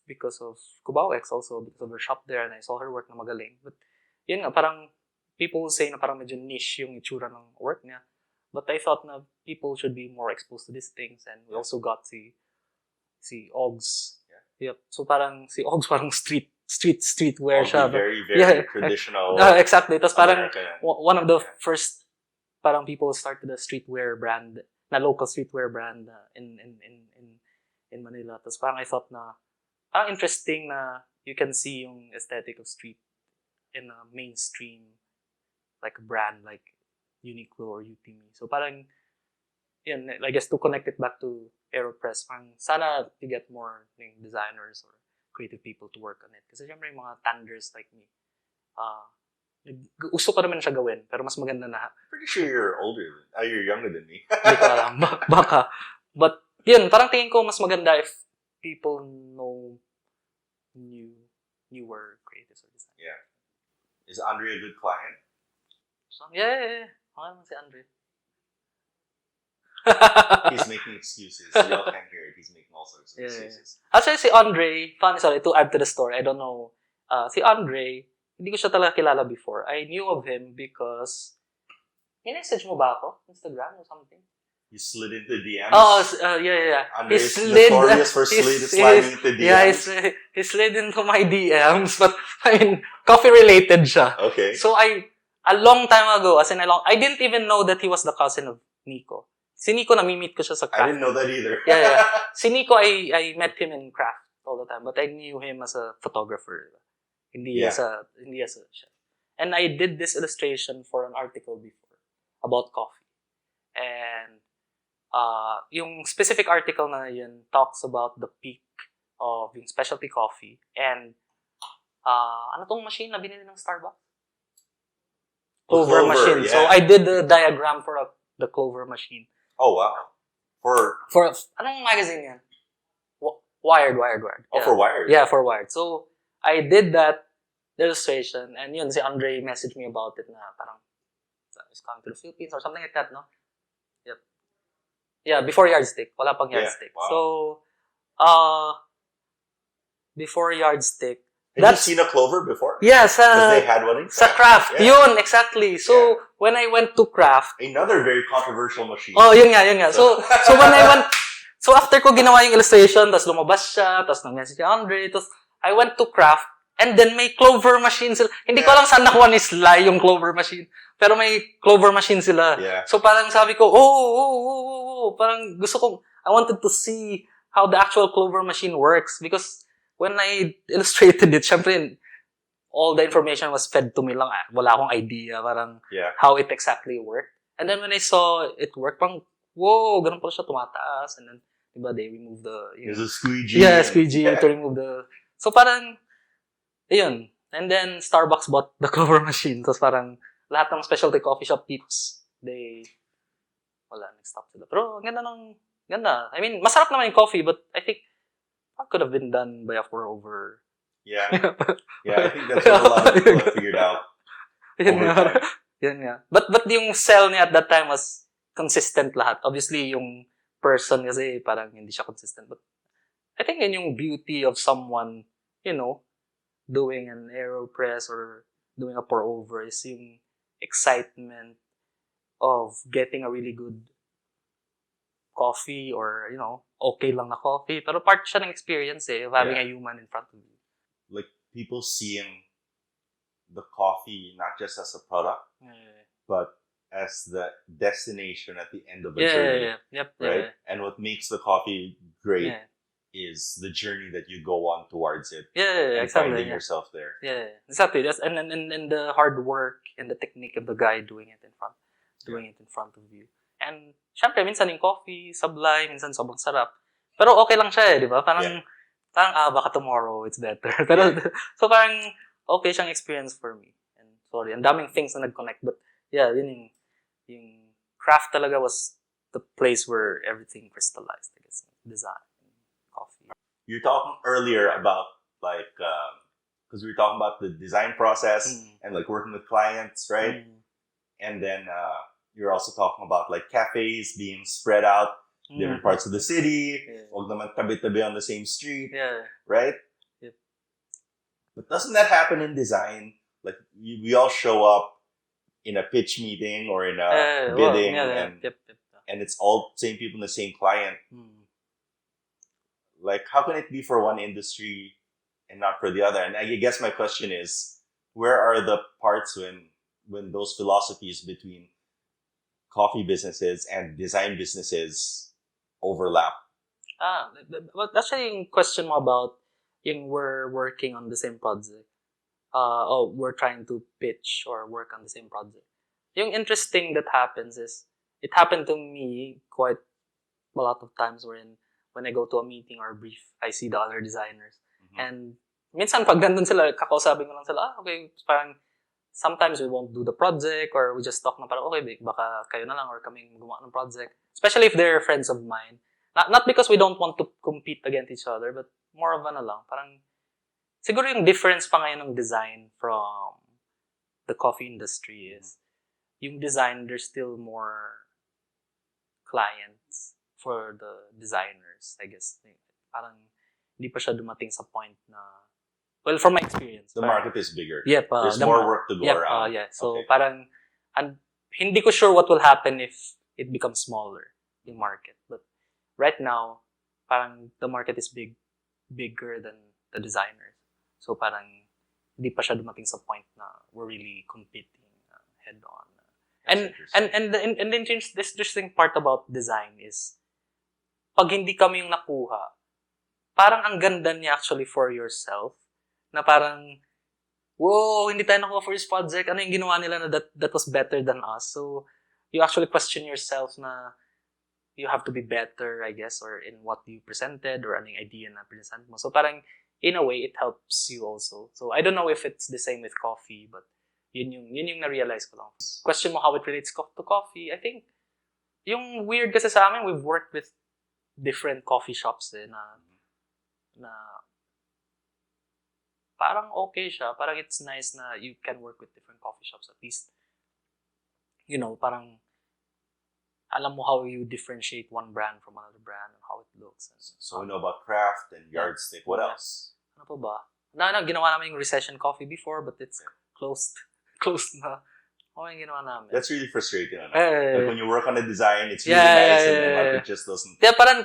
because of Cubao X, also because of her shop there, and I saw her work na magaling. But yun nga, parang people say na parang medyo niche yung itsura ng work niya. But I thought na people should be more exposed to these things, and we also got si Oggs. Yeah. Yep. So parang si Oggs parang streetwear siya. Very traditional. Exactly. Tapos parang American. one of the first parang people started a streetwear brand, na local streetwear brand in Manila. Tapos parang I thought na parang interesting na you can see yung aesthetic of street in a mainstream like brand like Uniqlo or UTME. So parang yun, I guess to connect it back to AeroPress, parang sana to get more designers or creative people to work on it. Kasi syempre yung mga tanders like me, gusto ko naman siya gawin, pero mas maganda na. Pretty sure you're younger than me. Hindi ko alam, baka. But yun, parang tingin ko mas maganda if people know newer creatives or designers. Yeah. Is Andre a good client? So, yeah. Okay naman si Andre. He's making excuses. Y'all can't hear it. He's making all sorts of excuses. Actually, si Andre, sorry, to add to the story, I don't know. Si Andre, hindi ko siya talaga kilala before. I knew of him because, message mo ba ako? Instagram or something? You slid into DMs? Oh, yeah. Andre is notorious for sliding into DMs. Yeah, he slid into my DMs, but I mean, coffee-related siya. Okay. So a long time ago, I didn't even know that he was the cousin of Nico. Si Nico, nami-meet ko siya sa craft. I didn't know that either. Yeah. Si Nico, I met him in craft all the time, but I knew him as a photographer. Hindi as a chef. And I did this illustration for an article before about coffee. And yung specific article na yun talks about the peak of yung specialty coffee. And ano tong machine na binili ng Starbucks? Clover machine. Yeah. So I did the diagram for the Clover machine. Oh, wow. For anong magazine yan? Wired. Oh, for Wired. Yeah, for Wired. So I did that illustration, and yun, si Andre messaged me about it na parang he's coming to the Philippines or something like that, no? Yep. Yeah, before Yardstick. Wala pang Yardstick. Wow. So, before Yardstick, Have you seen a Clover before? Yeah, because they had one in sa craft. Yeah. Yun, exactly. So, when I went to craft, another very controversial machine. Oh, yun nga. So when I went, so after ko ginawa yung illustration, tas lumabas siya, tas nag-message si Andre, tas I went to craft, and then may Clover machine sila. Hindi ko alam saan nakuha ni Sly yung Clover machine, pero may Clover machine sila. Yeah. So parang sabi ko, parang gusto ko, I wanted to see how the actual Clover machine works, because when I illustrated it, syempre, all the information was fed to me lang. Wala akong idea parang how it exactly worked. And then when I saw it work, parang, whoa, ganun pala siya tumataas. And then, diba, they remove the... There's a squeegee. Yeah, squeegee to remove the... So parang, yun. And then, Starbucks bought the Clover machine. So parang, lahat ng specialty coffee shop peeps, nag-stop sila. Pero, ganda. I mean, masarap naman yung coffee, but I think, that could have been done by a pour-over. Yeah, I think that's what a lot of people have figured out over time. Yan nga. But yung sell niya at that time was consistent lahat. Obviously, yung person kasi parang hindi siya consistent. But I think yun yung beauty of someone, doing an AeroPress or doing a pour-over is yung excitement of getting a really good coffee or, okay lang na coffee. Pero part siya ng experience of having a human in front of you. Like, people seeing the coffee not just as a product, but as the destination at the end of a journey. Yep. Right? And what makes the coffee great is the journey that you go on towards it Yeah, and exactly. finding Yeah. yourself there. Yeah, exactly. That's and the hard work and the technique of the guy doing it in front of you. And syempre, minsan yung coffee, sablay, minsan sobrang sarap. Pero okay lang siya di ba? Parang, baka tomorrow it's better. Pero, so parang, okay siyang experience for me. And sorry, ang daming things na nag-connect. But, yeah, yun yung craft talaga was the place where everything crystallized, I guess. Design, coffee. You're talking earlier about, like, because we were talking about the design process and, like, working with clients, right? And then, you're also talking about, like, cafes being spread out different parts of the city, wag naman tabi-tabi on the same street, right? Yep. But doesn't that happen in design? Like, we all show up in a pitch meeting or in a bidding, and it's all same people and the same client. Like, how can it be for one industry and not for the other? And I guess my question is, where are the parts when those philosophies between coffee businesses and design businesses overlap? But actually, yung question mo about yung we're working on the same project, we're trying to pitch or work on the same project. Yung interesting that happens is, it happened to me quite a lot of times when I go to a meeting or a brief, I see the other designers. And minsan pag nandun sila, kakausapin ko lang sila, okay, parang sometimes we won't do the project or we just talk na parang, okay, baka kayo na lang or kaming gumawa ng project. Especially if they're friends of mine. Not because we don't want to compete against each other, but more of ano lang, parang siguro yung difference pa ngayon ng design from the coffee industry is yung design, there's still more clients for the designers, I guess. Parang hindi pa siya dumating sa point na, well, from my experience. The market is bigger. Yep. There's more work to go around. Yeah. So parang, and hindi ko sure what will happen if it becomes smaller, yung market. But right now, parang the market is bigger than the designers. So parang hindi pa siya dumating sa point na we're really competing head on. And the interesting part about design is, pag hindi kami yung nakuha, parang ang ganda niya actually for yourself, na parang, whoa, hindi tayo nakuha for this project, ano yung ginawa nila na that was better than us? So, you actually question yourself na you have to be better, I guess, or in what you presented, or ano yung idea na present mo. So, parang, in a way, it helps you also. So, I don't know if it's the same with coffee, but yun yung na-realize ko lang. Question mo how it relates to coffee, I think, yung weird kasi sa amin, we've worked with different coffee shops na parang okay siya. Parang it's nice na you can work with different coffee shops. At least, parang alam mo how you differentiate one brand from another brand and how it looks. So we know about craft and yardstick. What else? Ano pa ba? Ginawa namin yung recession coffee before, but it's closed na. Okay, yung ginawa namin. That's really frustrating. Like when you work on a design, it's really nice and the market just doesn't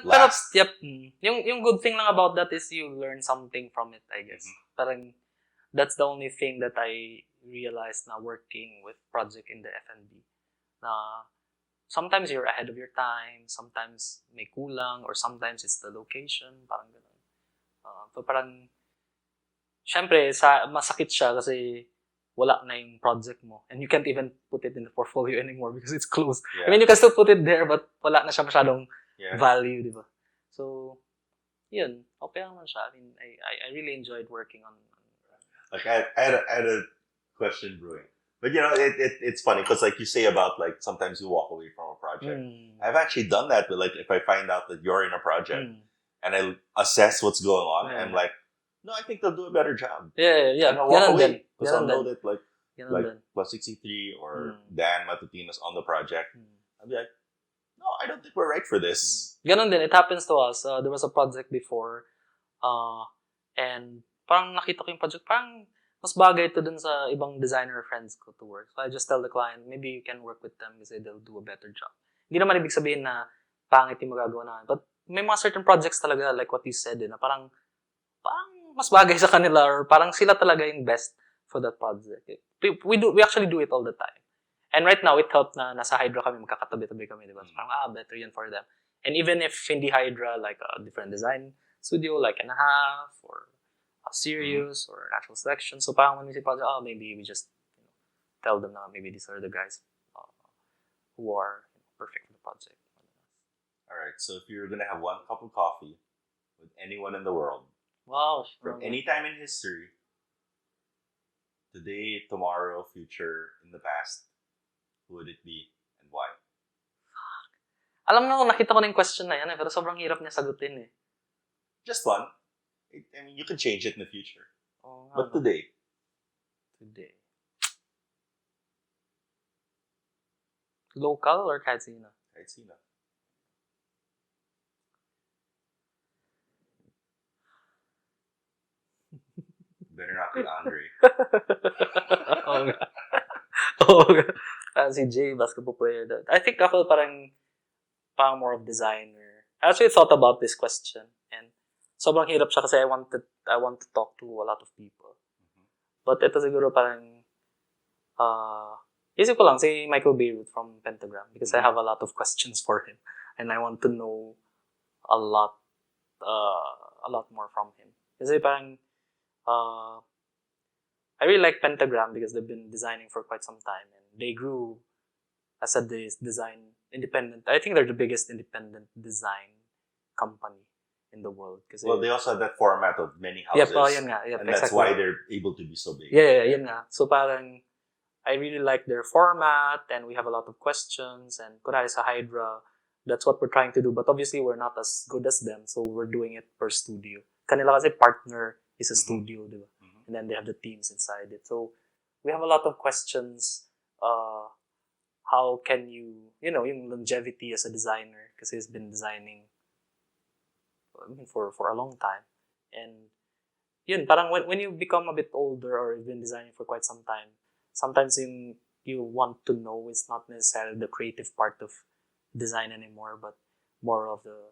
last. Yung good thing lang about that is you learn something from it, I guess. Parang that's the only thing that I realized na working with project in the F&B. Na sometimes you're ahead of your time, sometimes may kulang, or sometimes it's the location, parang ganun. So parang, syempre, masakit siya kasi wala na yung project mo. And you can't even put it in the portfolio anymore because it's closed. Yeah. I mean, you can still put it there, but wala na siya masyadong value, di ba? So, yun. Okay naman siya. I mean, I really enjoyed working on. Like, I had a question brewing. But, it's funny because, like, you say about, like, sometimes you walk away from a project. I've actually done that, but, like, if I find out that you're in a project and I assess what's going on, I'm like, no, I think they'll do a better job. Yeah. And I'll walk away. Because I'll know Ganun that, like Plus63 or Dan Matutina on the project. I'll be like, no, I don't think we're right for this. Ganun din. It happens to us. There was a project before, and parang nakita ko yung project, parang mas bagay ito dun sa ibang designer friends ko to work. So I just tell the client, maybe you can work with them kasi they'll do a better job. Hindi naman ibig sabihin na pangit yung magagawa namin. But may mga certain projects talaga, like what you said, na parang mas bagay sa kanila or parang sila talaga yung best for that project. We actually do it all the time. And right now, it helped na nasa Hydra kami, magkakatabi-tabi kami, di ba? So parang, better yun for them. And even if hindi Hydra, like a different design studio, like and a half, or a series, or natural selection. So parang when we say project, maybe we just tell them na maybe these are the guys who are perfect for the project. All right. So if you're gonna have one cup of coffee with anyone in the world Wow. from any time in history, today, tomorrow, future, in the past, who would it be and why? Alam mo, nakita ko na yung question na yan pero sobrang hirap niya sagutin eh. Just one. I mean, you can change it in the future. Oh, But today. Today. Local or kahit sino? Kahit sino. Better not be Andre. Oo nga. Oo nga. Si Jay, basketball player. I think ako parang more of designer. I actually thought about this question and sobrang hirap siya kasi I want to talk to a lot of people. But ito siguro parang isip ko lang si Michael Beirut from Pentagram because I have a lot of questions for him and I want to know a lot more from him. Kasi parang I really like Pentagram because they've been designing for quite some time and they grew as a design independent. I think they're the biggest independent design company in the world. Well, they also have that format of many houses. Yun nga. Yep, and that's exactly. why they're able to be so big. Yeah, yun nga. So parang I really like their format and we have a lot of questions and kunwari sa Hydra, that's what we're trying to do. But obviously, we're not as good as them. So we're doing it per studio. Kanila kasi partner is a studio, di ba? And then they have the teams inside it. So we have a lot of questions. How can you, yung longevity as a designer kasi he's been designing for a long time. And yun, parang when you become a bit older or you've been designing for quite some time, sometimes you want to know it's not necessarily the creative part of design anymore, but more of the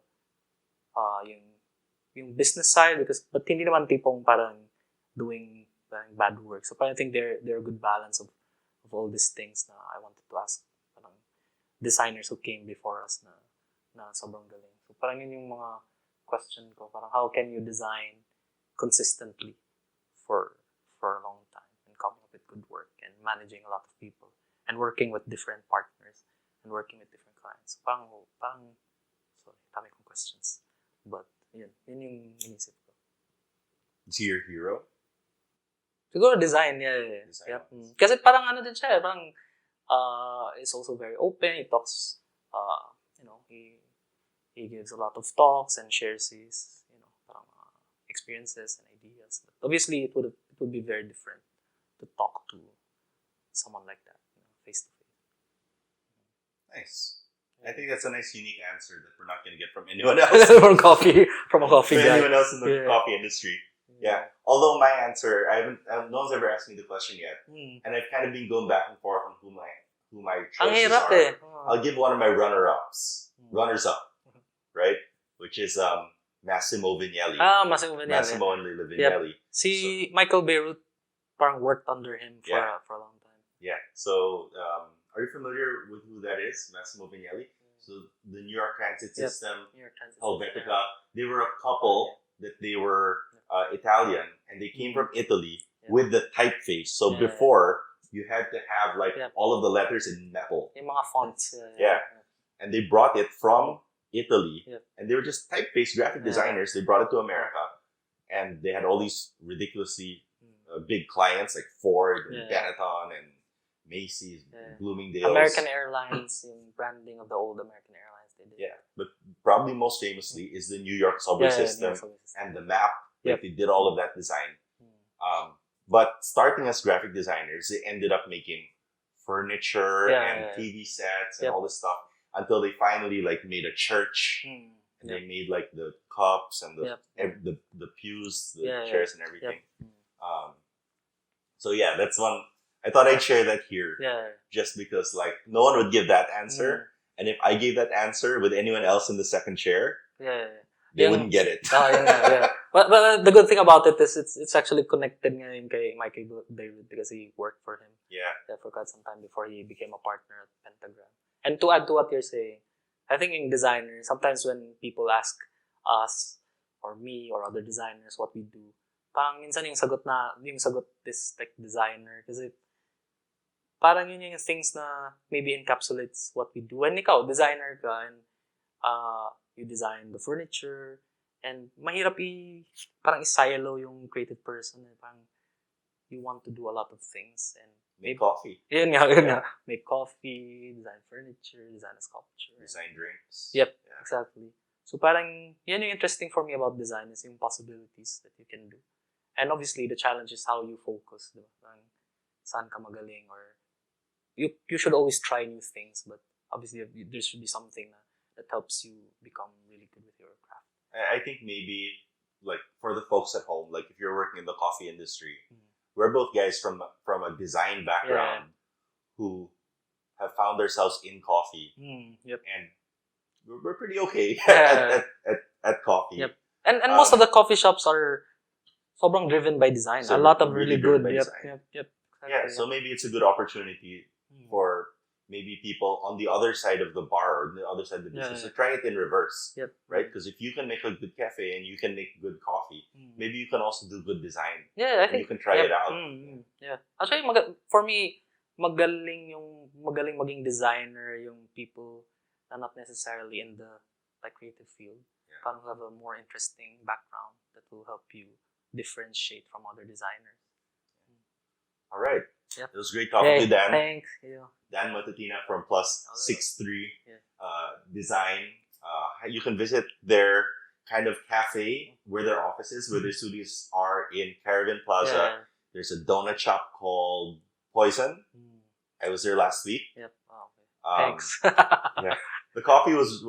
yung business side but hindi naman tipong parang doing bad work. So parang I think they're a good balance of all these things na I wanted to ask parang designers who came before us na sobrang galing. So parang yun yung mga question ko, parang how can you design consistently for a long time and coming up with good work and managing a lot of people and working with different partners and working with different clients. Parang sorry, dami kong questions. But yun yung inisip ko. Is he your hero? Siguro design, yeah. Yep. Kasi parang din siya, parang is also very open. He talks, he gives a lot of talks and shares his, parang experiences and ideas. But obviously, it would be very different to talk to someone like that, face to face. Nice. I think that's a nice, unique answer that we're not going to get from anyone else. from a coffee guy. Anyone else in the coffee industry. Yeah. Although my answer, no one's ever asked me the question yet, and I've kind of been going back and forth on who my choices are. I'll give one of my runners up, right? Which is Massimo Vignelli. Massimo Vignelli. Massimo and Lila Vignelli. Yep. Michael Beirut parang worked under him for a long time. Yeah. So, are you familiar with who that is, Massimo Vignelli? So the New York Transit System, Helvetica, they were a couple that they were Italian and they came from Italy with the typeface. So before, you had to have all of the letters in metal. Yung mga fonts. And they brought it from Italy. And they were just typeface graphic designers. They brought it to America. And they had all these ridiculously big clients like Ford and Benetton and Macy's, Bloomingdale's. American Airlines, yung branding of the old American Airlines they did. Yeah, but probably most famously is the New York subway system and the map. Like they did all of that design. But starting as graphic designers, they ended up making furniture and TV sets and all this stuff until they finally made a church. And they made the cups and the pews, the chairs and everything. So yeah, that's one. I thought I'd share that here. Just because no one would give that answer. And if I gave that answer with anyone else in the second chair, they wouldn't get it. But the good thing about it is it's actually connected ngayon kay Michael Beirut because he worked for him. For quite some time before he became a partner at Pentagram. And to add to what you're saying, I think in design, sometimes when people ask us or me or other designers, what we do. Parang minsan yung sagot this tech designer kasi parang yun yung things na maybe encapsulates what we do. And ikaw, designer ka, and you design the furniture, and mahirap parang i-silo yung creative person. Parang you want to do a lot of things. And Make coffee. Yun nga. Make coffee, design furniture, design a sculpture. Design drinks. Yep, Yeah. exactly. So parang, yan yung interesting for me about design is yung possibilities that you can do. And obviously, the challenge is how you focus. Diba? Parang, saan ka magaling, or you should always try new things, but obviously there should be something that helps you become really good with your craft. I think maybe, like, for the folks at home, like if you're working in the coffee industry, we're both guys from a design background who have found ourselves in coffee. Yep. And we're pretty okay Yeah. at coffee. Yep. And most of the coffee shops are sobrang driven by design. So a lot of really really driven good. by Yep. design. Exactly, Yeah, so maybe it's a good opportunity for maybe people on the other side of the bar or the other side of the business to try it in reverse. Yep. Right? Because if you can make a good cafe and you can make good coffee, maybe you can also do good design. Yeah, I and think you can try it out. Yeah. Actually, for me, magaling maging designer yung people na not necessarily in the creative field. Yeah. Parang have a more interesting background that will help you differentiate from other designers. All right. Yep. It was great talking to Dan. Thanks. Dan Matutina from Plus63 Design. You can visit their kind of cafe where their office is, where their studios are in Caravan Plaza. Yeah. There's a donut shop called Poison. I was there last week. Yep. Oh, okay. Thanks. Yeah. The coffee was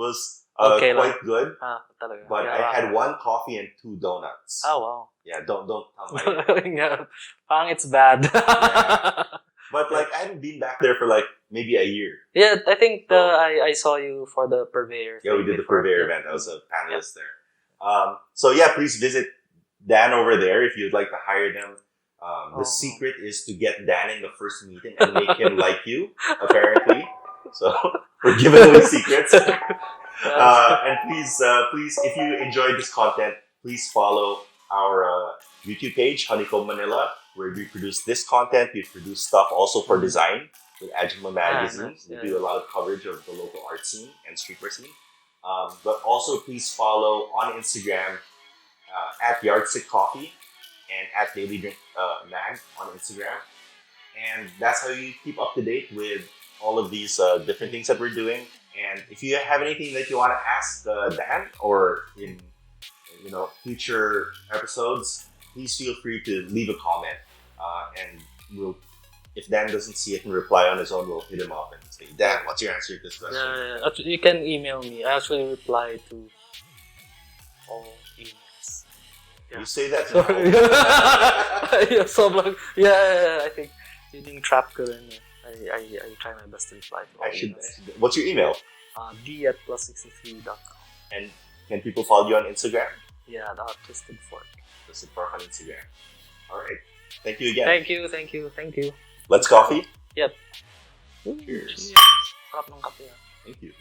Okay, quite good, talaga. but Yeah, I had 1 coffee and 2 donuts. Oh, wow. Yeah, don't tell my Yeah. Parang it's bad. Yeah. But like I hadn't been back there for like maybe a year. Yeah, I think I saw you for the Purveyor. Yeah, we did the before. Purveyor event. I was a panelist there. So yeah, please visit Dan over there if you'd like to hire them. The secret is to get Dan in the first meeting and make him like you, apparently. So we're giving away secrets. And please, if you enjoyed this content, please follow our YouTube page, Honeycomb Manila, where we produce this content. We produce stuff also for design with Ajima Magazine. Nice. We do a lot of coverage of the local art scene and streetwear scene. But also please follow on Instagram at Yardstick Coffee and at Daily Drink Mag on Instagram. And that's how you keep up to date with all of these different things that we're doing. And if you have anything that you want to ask Dan or in future episodes, please feel free to leave a comment. And if Dan doesn't see it and reply on his own, we'll hit him up and say, Dan, what's your answer to this question? Yeah. Actually, you can email me. I actually reply to all emails. You say that Sorry. now. I think yun yung trap ko rin. I try my best to reply to all emails. What's your email? d@plus63.com. And can people follow you on Instagram? Yeah, the Twisted Fork. Twisted Fork on Instagram. All right. Thank you again. Thank you. Let's coffee. Yep. Cheers. Sarap ng kape. Thank you.